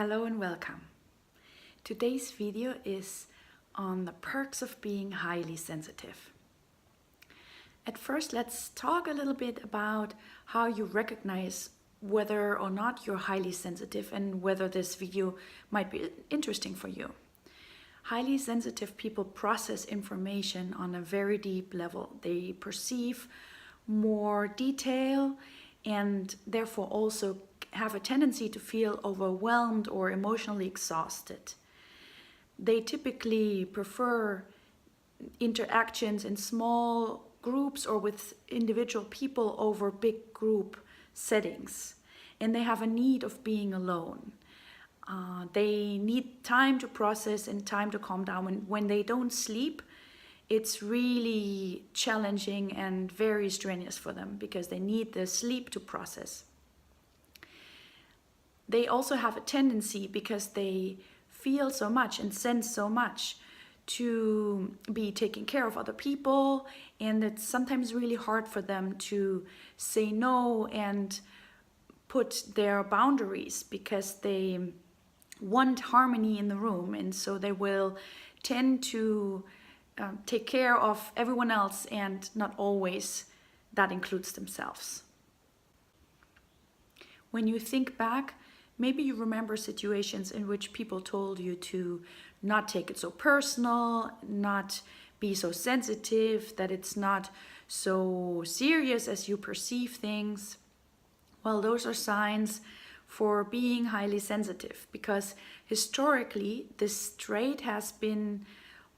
Hello and welcome. Today's video is on the perks of being highly sensitive. At first, let's talk a little bit about how you recognize whether or not you're highly sensitive and whether this video might be interesting for you. Highly sensitive people process information on a very deep level. They perceive more detail and therefore also have a tendency to feel overwhelmed or emotionally exhausted. They typically prefer interactions in small groups or with individual people over big group settings, and they have a need of being alone. They need time to process and time to calm down. When they don't sleep, it's really challenging and very strenuous for them because they need the sleep to process. They also have a tendency, because they feel so much and sense so much, to be taking care of other people, and it's sometimes really hard for them to say no and put their boundaries because they want harmony in the room, and so they will tend to take care of everyone else, and not always that includes themselves. When you think back, maybe you remember situations in which people told you to not take it so personal, not be so sensitive, that it's not so serious as you perceive things. Well, those are signs for being highly sensitive, because historically this trait has been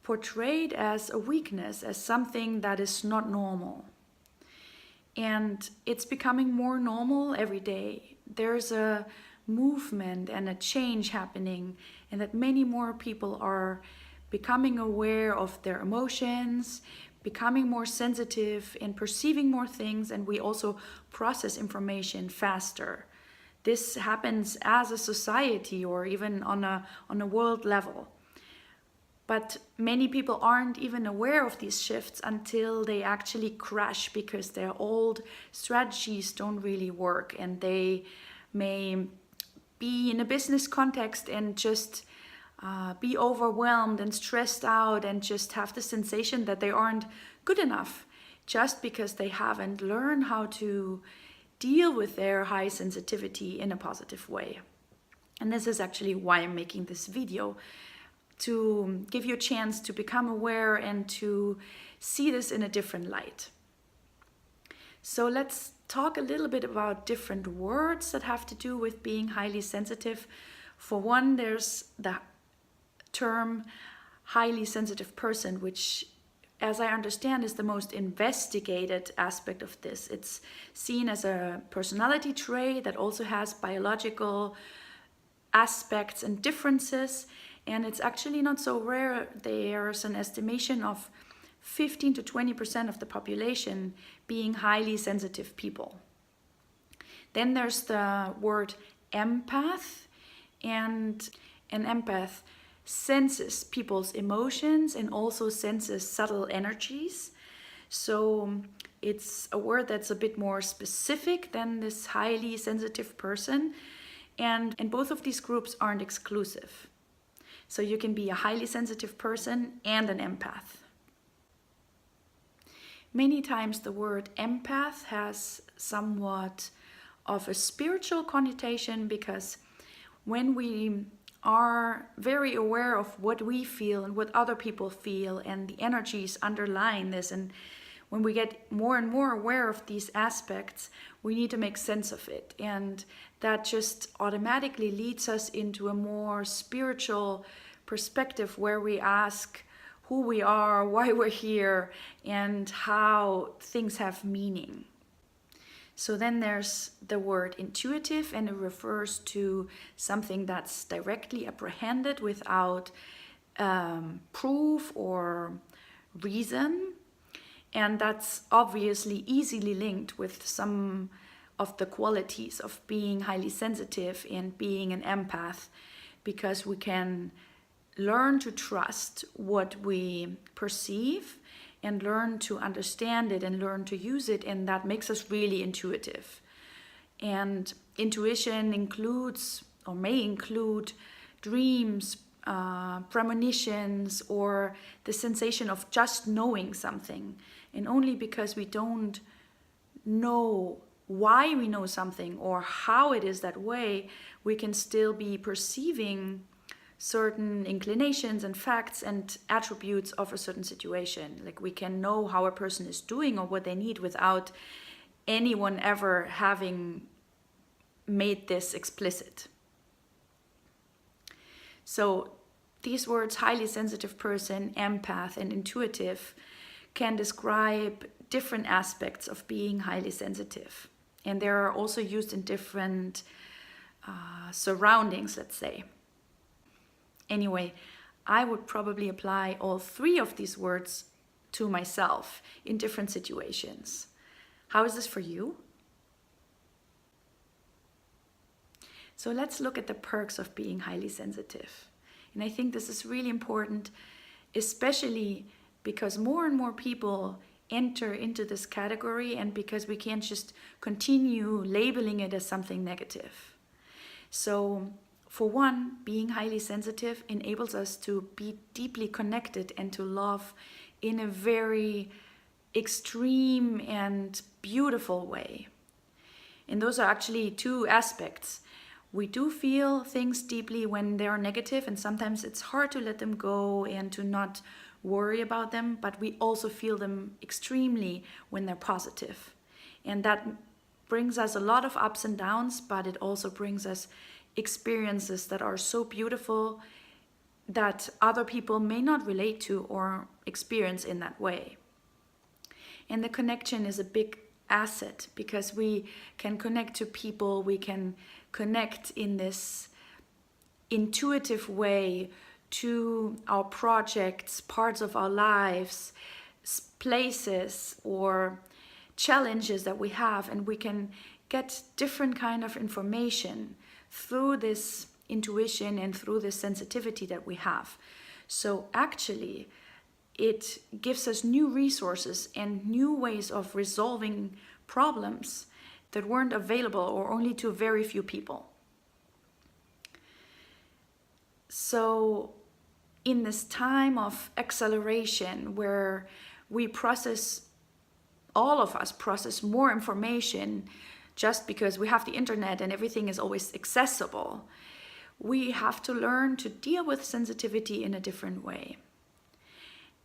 portrayed as a weakness, as something that is not normal. And it's becoming more normal every day. There's a movement and a change happening, and that many more people are becoming aware of their emotions, becoming more sensitive and perceiving more things, and we also process information faster. This happens as a society or even on a world level. But many people aren't even aware of these shifts until they actually crash, because their old strategies don't really work, and they may be in a business context and just be overwhelmed and stressed out and just have the sensation that they aren't good enough, just because they haven't learned how to deal with their high sensitivity in a positive way. And this is actually why I'm making this video, to give you a chance to become aware and to see this in a different light. So let's talk a little bit about different words that have to do with being highly sensitive. For one, there's the term highly sensitive person, which, as I understand, is the most investigated aspect of this. It's seen as a personality trait that also has biological aspects and differences, and it's actually not so rare. There's an estimation of 15 to 20% of the population being highly sensitive people. Then there's the word empath, and an empath senses people's emotions and also senses subtle energies. So it's a word that's a bit more specific than this highly sensitive person, and both of these groups aren't exclusive. So you can be a highly sensitive person and an empath. Many times the word empath has somewhat of a spiritual connotation, because when we are very aware of what we feel and what other people feel and the energies underlying this, and when we get more and more aware of these aspects, we need to make sense of it, and that just automatically leads us into a more spiritual perspective, where we ask who we are, why we're here, and how things have meaning. So then there's the word intuitive, and it refers to something that's directly apprehended without proof or reason. And that's obviously easily linked with some of the qualities of being highly sensitive and being an empath, because we can learn to trust what we perceive and learn to understand it and learn to use it, and that makes us really intuitive. And intuition includes or may include dreams, premonitions, or the sensation of just knowing something. And only because we don't know why we know something or how it is that way, we can still be perceiving certain inclinations and facts and attributes of a certain situation. Like, we can know how a person is doing or what they need without anyone ever having made this explicit. So these words, highly sensitive person, empath, and intuitive, can describe different aspects of being highly sensitive. And they are also used in different surroundings, let's say. Anyway, I would probably apply all three of these words to myself in different situations. How is this for you? So let's look at the perks of being highly sensitive. And I think this is really important, especially because more and more people enter into this category, and because we can't just continue labeling it as something negative. So, for one, being highly sensitive enables us to be deeply connected and to love in a very extreme and beautiful way. And those are actually two aspects. We do feel things deeply when they are negative, and sometimes it's hard to let them go and to not worry about them, but we also feel them extremely when they're positive. And that brings us a lot of ups and downs, but it also brings us experiences that are so beautiful that other people may not relate to or experience in that way. And the connection is a big asset, because we can connect to people, we can connect in this intuitive way to our projects, parts of our lives, places, or challenges that we have, and we can get different kind of information through this intuition and through this sensitivity that we have. So actually, it gives us new resources and new ways of resolving problems that weren't available or only to very few people. So in this time of acceleration where we process, all of us process more information just because we have the internet and everything is always accessible, we have to learn to deal with sensitivity in a different way.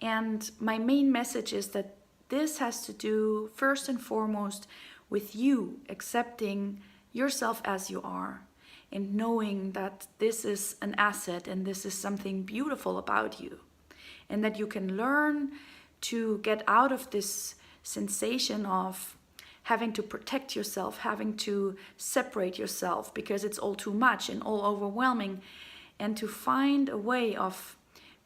And my main message is that this has to do first and foremost with you accepting yourself as you are, and knowing that this is an asset and this is something beautiful about you, and that you can learn to get out of this sensation of having to protect yourself, having to separate yourself because it's all too much and all overwhelming, and to find a way of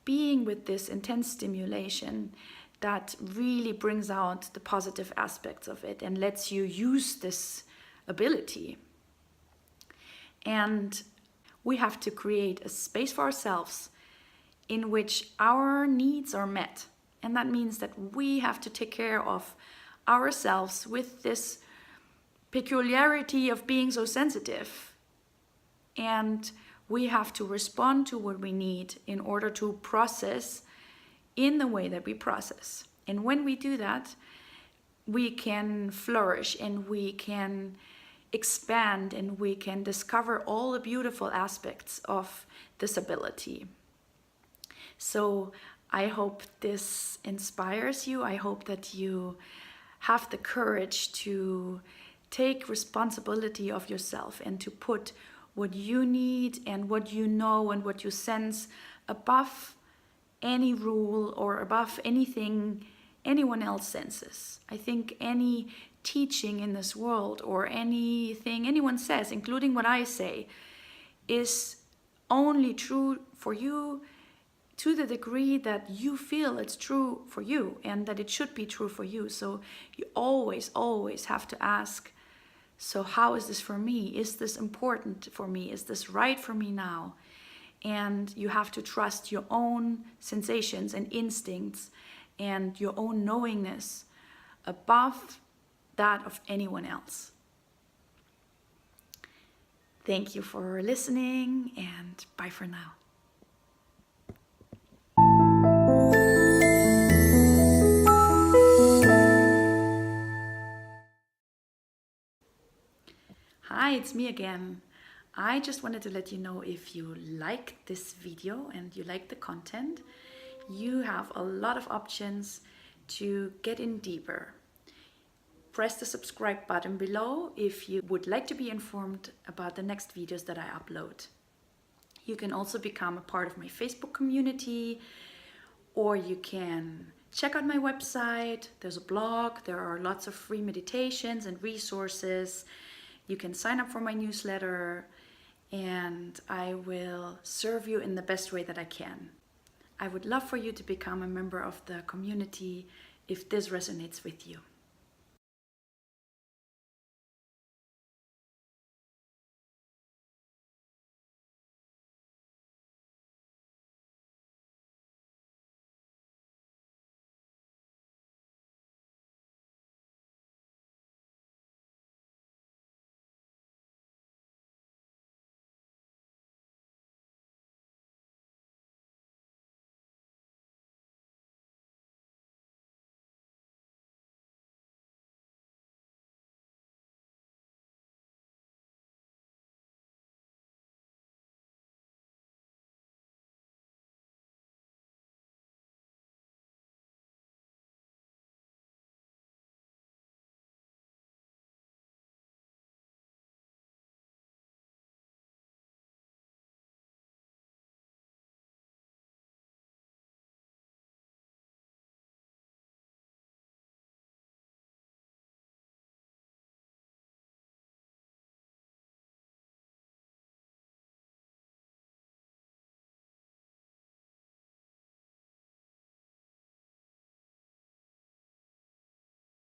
being with this intense stimulation that really brings out the positive aspects of it and lets you use this ability. And we have to create a space for ourselves in which our needs are met. And that means that we have to take care of ourselves with this peculiarity of being so sensitive. And we have to respond to what we need in order to process in the way that we process. And when we do that, we can flourish and we can expand and we can discover all the beautiful aspects of this ability. So I hope this inspires you. I hope that you have the courage to take responsibility of yourself and to put what you need and what you know and what you sense above any rule or above anything anyone else senses. I think any teaching in this world or anything anyone says, including what I say, is only true for you to the degree that you feel it's true for you and that it should be true for you. So you always have to ask, so how is this for me? Is this important for me? Is this right for me now? And you have to trust your own sensations and instincts and your own knowingness above that of anyone else. Thank you for listening, and bye for now. Hi, it's me again. I just wanted to let you know, if you like this video and you like the content, you have a lot of options to get in deeper. Press the subscribe button below if you would like to be informed about the next videos that I upload. You can also become a part of my Facebook community, or you can check out my website. There's a blog, there are lots of free meditations and resources. You can sign up for my newsletter, and I will serve you in the best way that I can. I would love for you to become a member of the community if this resonates with you.